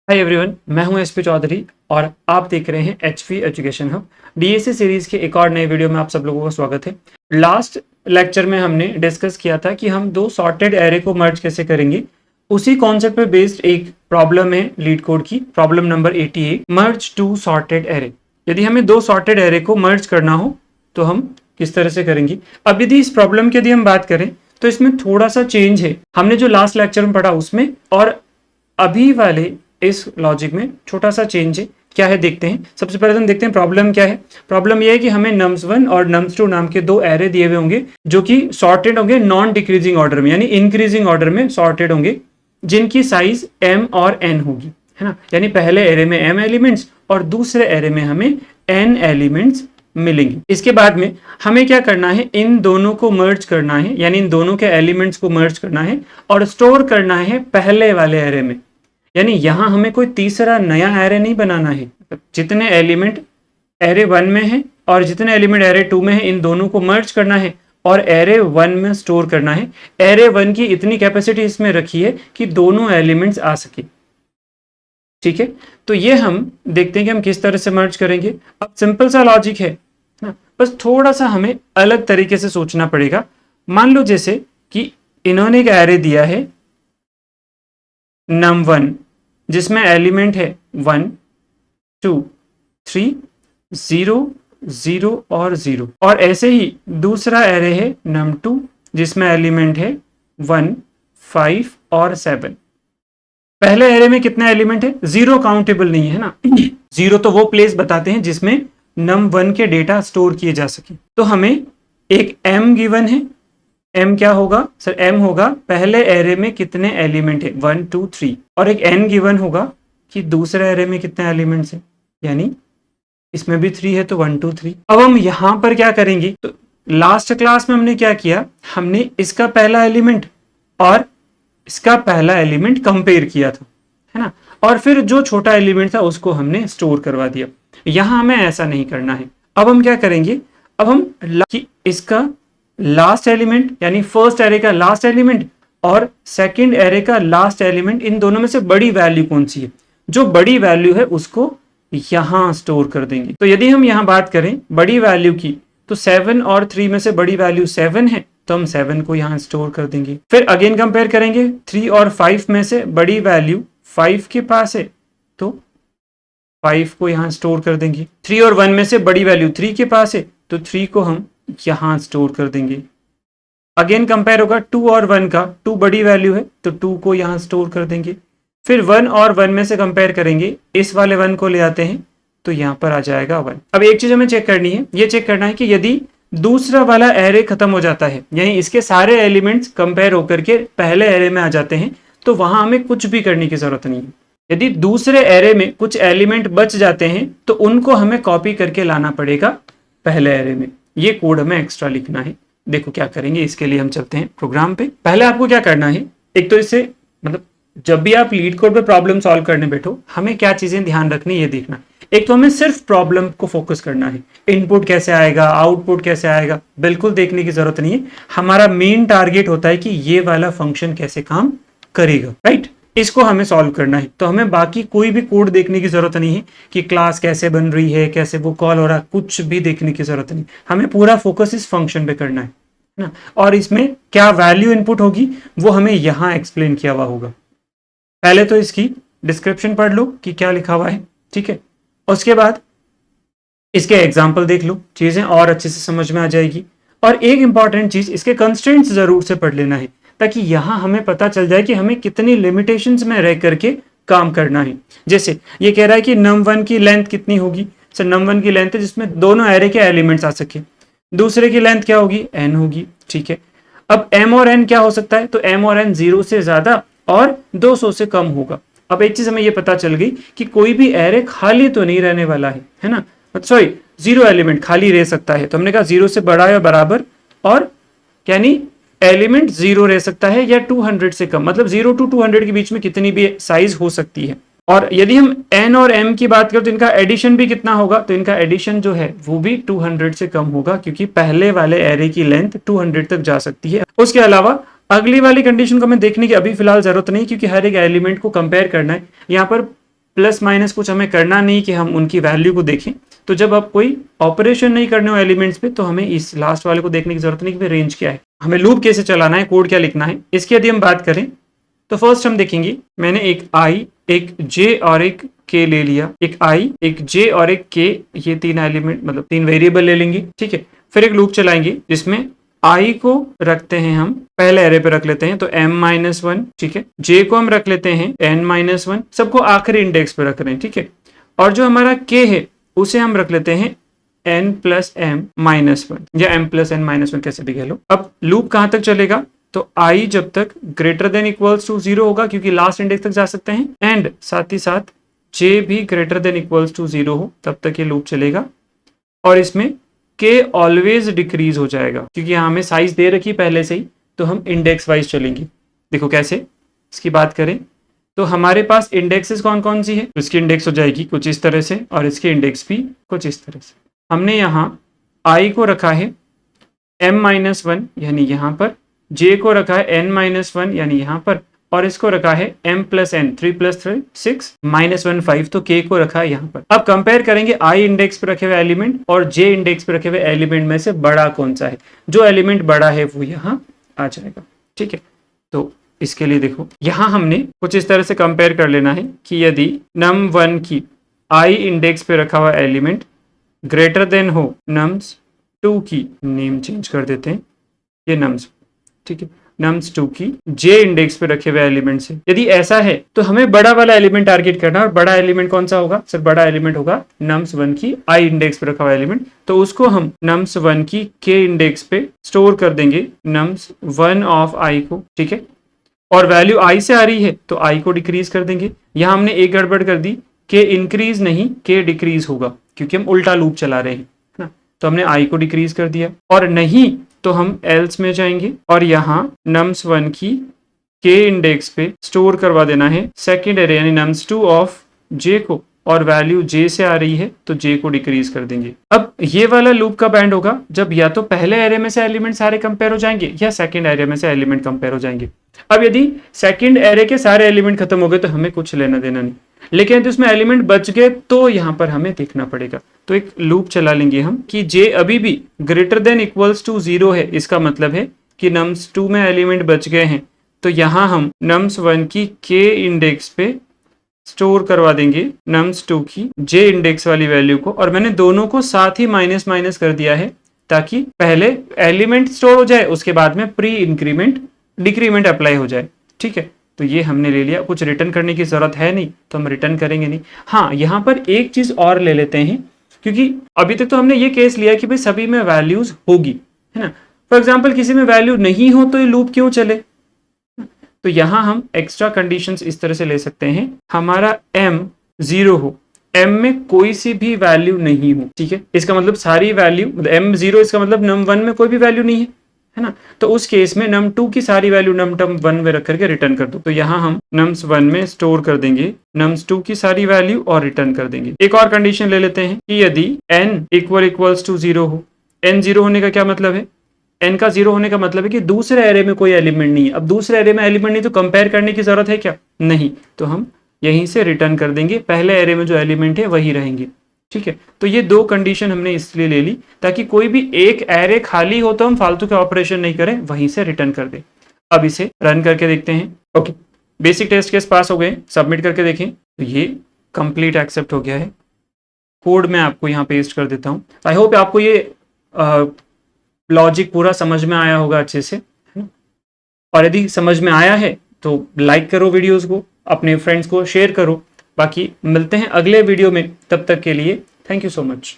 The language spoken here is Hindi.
हाय एवरीवन, मैं हूं एसपी चौधरी और आप देख रहे हैं HP education hub. DSC series के एक और नए वीडियो में आप सब लोगों का स्वागत है। लास्ट लेक्चर में हमने डिस्कस किया था कि हम दो सॉर्टेड एरे को मर्ज कैसे करेंगे। उसी कॉन्सेप्ट पे बेस्ड एक प्रॉब्लम है लीड कोड की, problem number 88, merge two sorted array. यदि हमें दो सॉर्टेड एरे को मर्ज करना हो तो हम किस तरह से करेंगे। अब यदि इस प्रॉब्लम की यदि हम बात करें तो इसमें थोड़ा सा चेंज है, हमने जो लास्ट लेक्चर में पढ़ा उसमें और अभी वाले इस लॉजिक में छोटा सा चेंज है। क्या है देखते हैं। सबसे पहले हम देखते हैं प्रॉब्लम क्या है। प्रॉब्लम यह है कि हमें nums1 और nums2 नाम के दो एरे दिए हुए होंगे जो कि सॉर्टेड होंगे नॉन डिक्रीजिंग ऑर्डर में, यानी इंक्रीजिंग ऑर्डर में सॉर्टेड होंगे, जिनकी साइज m और n होगी, है ना। यानी पहले एरे में m एलिमेंट्स और दूसरे एरे में हमें n एलिमेंट्स मिलेंगे। इसके बाद में हमें क्या करना है, इन दोनों को मर्ज करना है, यानी इन दोनों के एलिमेंट्स को मर्ज करना है और स्टोर करना है पहले वाले एरे में। यानी यहां हमें कोई तीसरा नया एरे नहीं बनाना है। जितने एलिमेंट एरे 1 में है और जितने एलिमेंट एरे 2 में है, इन दोनों को मर्ज करना है और एरे 1 में स्टोर करना है। एरे 1 की इतनी कैपेसिटी इसमें रखी है कि दोनों एलिमेंट्स आ सके। ठीक है, तो ये हम देखते हैं कि हम किस तरह से मर्ज करेंगे। अब सिंपल सा लॉजिक है ना, बस थोड़ा सा हमें अलग तरीके से सोचना पड़ेगा। मान लो जैसे कि इन्होंने एक एरे दिया है num1 जिसमें एलिमेंट है 1 2 3 0 0 और 0, और ऐसे ही दूसरा एरे है num2 जिसमें एलिमेंट है 1 5 और 7। पहले एरे में कितने एलिमेंट है, 0 काउंटेबल नहीं है ना। 0 तो वो प्लेस बताते हैं जिसमें num1 के डेटा स्टोर किए जा सके। तो हमें एक m गिवन है, m क्या होगा सर, m होगा पहले एरे में कितने एलिमेंट है 1 2 3, और एक n गिवन होगा कि दूसरे एरे में कितने एलिमेंट्स है, यानी इसमें भी 3 है तो 1 2 3। अब हम यहां पर क्या करेंगे, तो लास्ट क्लास में हमने क्या किया, हमने इसका पहला एलिमेंट और इसका पहला एलिमेंट कंपेयर किया था, है ना, और फिर जो छोटा एलिमेंट था उसको हमने स्टोर करवा दिया। यहां हमें ऐसा नहीं करना है। अब हम क्या करेंगे, अब हम इसका लास्ट एलिमेंट यानी फर्स्ट एरे का लास्ट एलिमेंट और सेकंड एरे का लास्ट एलिमेंट, इन दोनों में से बड़ी वैल्यू कौन सी है, जो बड़ी वैल्यू है उसको यहां स्टोर कर देंगे। तो यदि हम यहां बात करें बड़ी वैल्यू की, तो 7 और 3 में से बड़ी वैल्यू 7 है तो हम 7 को यहां स्टोर कर देंगे। फिर अगेन कंपेयर करेंगे, 3 और 5 में से बड़ी वैल्यू 5 के पास है तो 5 को यहां स्टोर कर देंगे। 3 और 1 में से बड़ी वैल्यू 3 के पास है तो 3 को हम यहां स्टोर कर देंगे। अगेन कंपेयर होगा 2 और 1 का, 2 बड़ी वैल्यू है तो 2 को यहां स्टोर कर देंगे। फिर 1 और 1 में से कंपेयर करेंगे, इस वाले 1 को ले आते हैं तो यहां पर आ जाएगा 1। अब एक चीज हमें चेक करनी है, ये चेक करना है कि यदि दूसरा वाला एरे खत्म हो जाता है, यानी इसके सारे एलिमेंट्स कंपेयर होकर के पहले एरे में आ जाते हैं, तो वहां हमें कुछ भी करने की जरूरत नहीं है। यदि दूसरे एरे में कुछ एलिमेंट बच जाते हैं तो उनको हमें कॉपी करके लाना पड़ेगा पहले एरे में। ये कोड हमें एक्स्ट्रा लिखना है। देखो क्या करेंगे, इसके लिए हम चलते हैं प्रोग्राम पे। पहले आपको क्या करना है, एक तो इससे मतलब जब भी आप लीड कोड पे प्रॉब्लम सॉल्व करने बैठो, हमें क्या चीजें ध्यान रखनी ये देखना। एक तो हमें सिर्फ प्रॉब्लम को फोकस करना है, इनपुट कैसे आएगा आउटपुट कैसे आएगा बिल्कुल देखने की जरूरत नहीं है। हमारा मेन टारगेट होता है कि ये वाला फंक्शन कैसे काम करेगा, राइट, इसको हमें सॉल्व करना है। तो हमें बाकी कोई भी कोड देखने की जरूरत नहीं है कि क्लास कैसे बन रही है, कैसे वो कॉल हो रहा है, कुछ भी देखने की जरूरत नहीं। हमें पूरा फोकस इस फंक्शन पे करना है ना, और इसमें क्या वैल्यू इनपुट होगी वो हमें यहां एक्सप्लेन किया हुआ होगा। पहले तो इसकी डिस्क्रिप्शन पढ़ लो कि क्या लिखा हुआ है, ठीक है, उसके बाद इसके एग्जाम्पल देख लो, चीजें और अच्छे से समझ में आ जाएगी। और एक इंपॉर्टेंट चीज, इसके कंस्ट्रेंट्स जरूर से पढ़ लेना है ताकि यहां हमें पता चल जाए कि हमें कितनी लिमिटेशंस में रह करके काम करना है। जैसे ये कह रहा है कि num1 की लेंथ कितनी होगी, सर num1 की लेंथ है जिसमें दोनों एरे के एलिमेंट्स आ सके। दूसरे की लेंथ क्या होगी, n होगी, ठीक है। अब m और n क्या हो सकता है, तो m और n 0 से ज्यादा और 200 से कम होगा। अब एक चीज हमें ये पता चल गई कि कोई भी एरे खाली तो नहीं रहने वाला है ना, सॉरी 0 एलिमेंट खाली रह सकता है। तो हमने कहा 0 से बड़ा या बराबर, और यानी एलिमेंट 0 रह सकता है या 200 से कम, मतलब 0 to 200 के बीच में कितनी भी साइज हो सकती है। और यदि हम n और m की बात करें तो इनका एडिशन भी कितना होगा, तो इनका एडिशन जो है वो भी 200 से कम होगा, क्योंकि पहले वाले एरे की लेंथ 200 तक जा सकती है। उसके अलावा अगली वाली कंडीशन को हमें देखने की अभी फिलहाल जरूरत नहीं, क्योंकि हर एक एलिमेंट को कंपेयर करना है। यहाँ पर प्लस माइनस कुछ हमें करना नहीं कि हम उनकी वैल्यू को देखें। तो जब आप कोई ऑपरेशन नहीं करने हो एलिमेंट्स पे, तो हमें इस लास्ट वाले को देखने की जरूरत नहीं कि रेंज क्या है, हमें लूप कैसे चलाना है, कोड क्या लिखना है। इसकी यदि हम बात करें तो फर्स्ट हम देखेंगे, मैंने एक i, एक j और एक k ले लिया। एक i, एक j और एक k, ये तीन एलिमेंट मतलब तीन वेरिएबल ले लेंगे, ठीक है। फिर एक लूप चलाएंगे जिसमें i को रखते हैं हम पहले एरे पे रख लेते हैं, तो m-1, ठीक है। j को हम रख लेते हैं n-1, सबको आखिरी इंडेक्स पे रख रहे हैं, ठीक है। और जो हमारा k है उसे हम रख लेते हैं n+m-1 या m+n-1, कैसे भी कह लो। अब लूप कहां तक चलेगा, तो i जब तक ग्रेटर देन इक्वल्स टू 0 होगा, क्योंकि लास्ट इंडेक्स तक जा सकते हैं, एंड साथ ही साथ j भी ग्रेटर देन इक्वल्स टू 0 हो, तब तक ये लूप चलेगा। और इसमें k ऑलवेज डिक्रीज हो जाएगा, क्योंकि यहाँ हमें साइज दे रखी पहले से ही, तो हम इंडेक्स वाइज चलेंगे। देखो कैसे, इसकी बात करें तो हमारे पास इंडेक्सेस कौन कौन सी है, तो इसकी इंडेक्स हो जाएगी कुछ इस तरह से, और इसकी इंडेक्स भी कुछ इस तरह से। हमने यहाँ i को रखा है m-1 यानी यहाँ पर, j को रखा है n-1 यानी यहाँ पर, और इसको रखा है m+n 3+3 6 -1 5, तो k को रखा है यहाँ पर। अब कंपेयर करेंगे i इंडेक्स पे रखे हुए एलिमेंट और j इंडेक्स पे रखे हुए एलिमेंट में से बड़ा कौन सा है। जो एलिमेंट बड़ा है वो यहाँ आ जाएगा, ठीक है। तो इसके लिए देखो यहाँ हमने कुछ इस तरह से कंपेयर कर लेना है कि यदि num1 की i इंडेक्स पे रखा हुआ एलिमेंट ग्रेटर देन हो nums2 की, नेम चेंज कर देते हैं, ये nums, ठीक है, nums2 की j इंडेक्स पे रखे हुए एलिमेंट से, यदि ऐसा है तो हमें बड़ा वाला एलिमेंट टारगेट करना है। और बड़ा एलिमेंट कौन सा होगा, सर बड़ा एलिमेंट होगा nums1 की i इंडेक्स पे रखा हुआ एलिमेंट, तो उसको हम nums1 की k इंडेक्स पे स्टोर कर देंगे nums1 ऑफ i को, ठीक है। और वैल्यू i से आ रही है तो i को डिक्रीज कर देंगे। यहां हमने एक गड़बड़ कर दी, k इंक्रीज नहीं k डिक्रीज होगा, क्योंकि हम उल्टा लूप चला रहे हैं ना, तो हमने i को डिक्रीज कर दिया। और नहीं तो हम एल्स में जाएंगे और यहाँ nums1 की k इंडेक्स पे स्टोर करवा देना है सेकेंड एरे यानी nums2 ऑफ j को, और वैल्यू j से आ रही है तो j को डिक्रीज कर देंगे। अब ये वाला लूप कब एंड होगा, जब या तो पहले एरे में से एलिमेंट सारे कंपेयर हो जाएंगे या सेकंड एरे में से एलिमेंट कंपेयर हो जाएंगे। अब यदि सेकंड एरे के सारे एलिमेंट खत्म हो गए तो हमें कुछ लेना देना नहीं, लेकिन यदि उसमें एलिमेंट बच गए तो यहाँ पर हमें देखना पड़ेगा। तो एक लूप चला लेंगे हम कि j अभी भी ग्रेटर देन इक्वल्स टू 0 है, इसका मतलब है कि nums2 में एलिमेंट बच गए हैं, तो यहाँ हम nums1 की k इंडेक्स पे स्टोर करवा देंगे nums2 की j इंडेक्स वाली वैल्यू को। और मैंने दोनों को साथ ही माइनस माइनस कर दिया है, ताकि पहले एलिमेंट स्टोर हो जाए, उसके बाद में प्री इंक्रीमेंट डिक्रीमेंट अप्लाई हो जाए, ठीक है। तो ये हमने ले लिया, कुछ रिटर्न करने की जरूरत है नहीं, तो हम रिटर्न करेंगे नहीं। हाँ, यहाँ पर एक चीज और ले लेते हैं, क्योंकि अभी तक तो हमने ये केस लिया कि भाई सभी में वैल्यूज होगी, है ना। फॉर एग्जाम्पल किसी में वैल्यू नहीं हो तो ये लूप क्यों चले, तो यहाँ हम एक्स्ट्रा कंडीशंस इस तरह से ले सकते हैं, हमारा m 0 हो, m में कोई सी भी वैल्यू नहीं हो, ठीक है। इसका मतलब सारी वैल्यू, m 0 इसका मतलब num1 में कोई भी वैल्यू नहीं है ना, तो उस केस में num2 की सारी वैल्यू num1 में रख करके रिटर्न कर दो। तो यहाँ हम nums1 में स्टोर कर देंगे nums2 की सारी वैल्यू और रिटर्न कर देंगे। एक और कंडीशन ले लेते हैं कि यदि n इक्वल्स टू 0 हो। n 0 होने का क्या मतलब है, n का 0 होने का मतलब है कि दूसरे एरे में कोई एलिमेंट नहीं है। अब दूसरे एरे में एलिमेंट नहीं तो कंपेयर करने की जरूरत है क्या, नहीं, तो हम यहीं से रिटर्न कर देंगे, पहले एरे में जो एलिमेंट है वही रहेंगे, ठीक है। तो ये दो कंडीशन हमने इसलिए ले ली ताकि कोई भी एक एरे खाली हो तो हम फालतू के ऑपरेशन नहीं करें, वहीं से रिटर्न कर दें। अब इसे रन करके देखते हैं। ओके, बेसिक टेस्ट केस पास हो गए, सबमिट करके देखें तो ये कंप्लीट एक्सेप्ट हो गया है। कोड मैं आपको यहाँ पेस्ट कर देता हूँ। आई होप आपको ये लॉजिक पूरा समझ में आया होगा अच्छे से, है ना। और यदि समझ में आया है तो लाइक करो वीडियोस को, अपने फ्रेंड्स को शेयर करो। बाकी मिलते हैं अगले वीडियो में, तब तक के लिए थैंक यू सो मच।